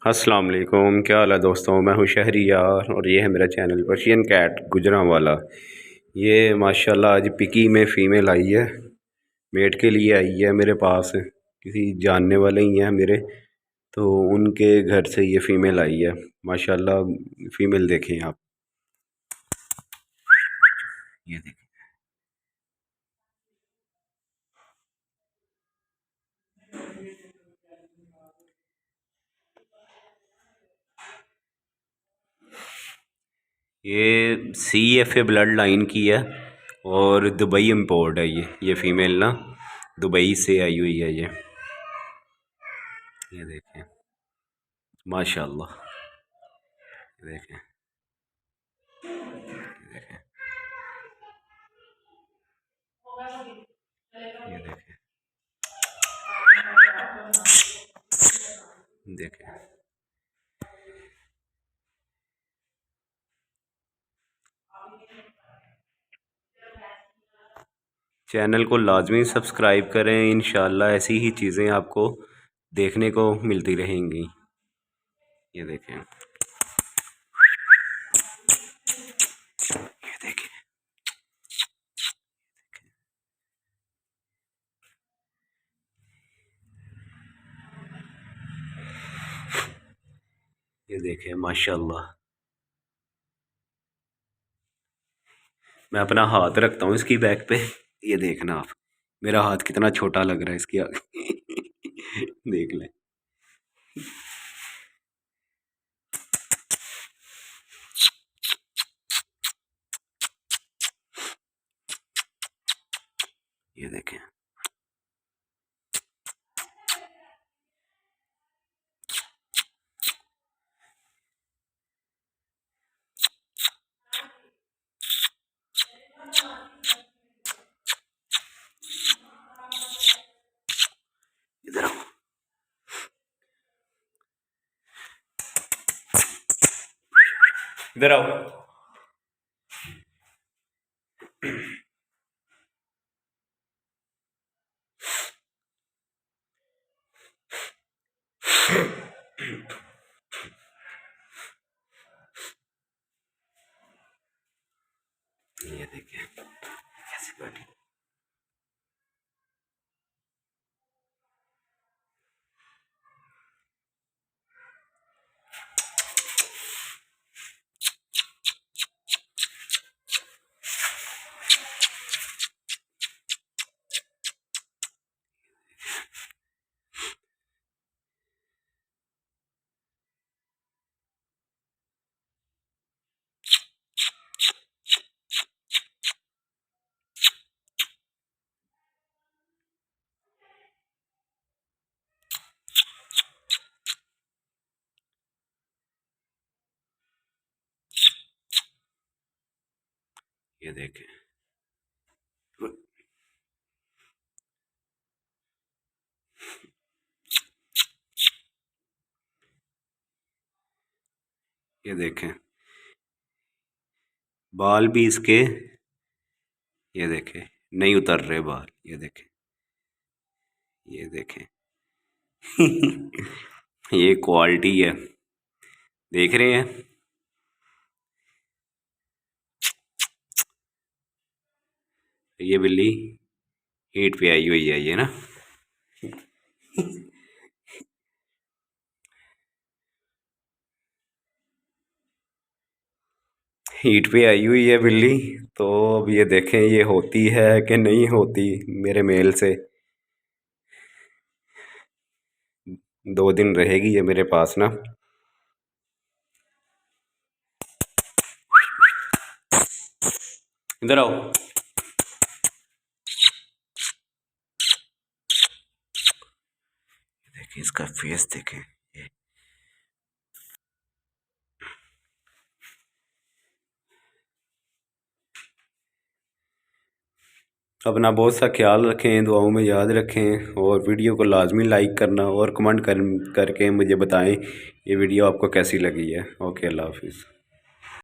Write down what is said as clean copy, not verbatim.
अस्सलाम वालेकुम, क्या हाल है दोस्तों। मैं हूँ शहरियार और ये है मेरा चैनल पर्शियन कैट गुजरांवाला। ये माशाल्लाह आज पिकी में फ़ीमेल आई है, मेट के लिए आई है मेरे पास। किसी जानने वाले ही हैं मेरे, तो उनके घर से ये फ़ीमेल आई है। माशाल्लाह फ़ीमेल देखें आप, ये देखें। ये CFA ब्लड लाइन की है और दुबई इम्पोर्ट है। ये फ़ीमेल ना दुबई से आई हुई है। ये देखें माशाल्लाह, ये देखें, ये देखें, ये देखें, देखें। चैनल को लाजमी सब्सक्राइब करें। इंशाल्लाह ऐसी ही चीज़ें आपको देखने को मिलती रहेंगी। ये देखें, ये देखें, ये देखें माशाल्लाह। मैं अपना हाथ रखता हूँ इसकी बैक पे, ये देखना आप, मेरा हाथ कितना छोटा लग रहा है इसके आगे। देख लें। ये देखें, इधर आओ, इधर आओ। ये देखें कैसे बैठी। ये देखें, ये देखें, बाल भी इसके, ये देखें नहीं उतर रहे बाल। ये देखें, ये देखें। ये क्वालिटी है, देख रहे हैं। ये बिल्ली हीट पे आई हुई है ये ना। हीट पे आई हुई है बिल्ली। तो अब ये देखें ये होती है कि नहीं होती मेरे मेल से। 2 दिन रहेगी ये मेरे पास ना। इधर आओ, देखिए इसका फेस देखें। अपना बहुत सा ख्याल रखें, दुआओं में याद रखें और वीडियो को लाजमी लाइक करना और कमेंट करके मुझे बताएं ये वीडियो आपको कैसी लगी है। ओके, अल्लाह हाफिज़।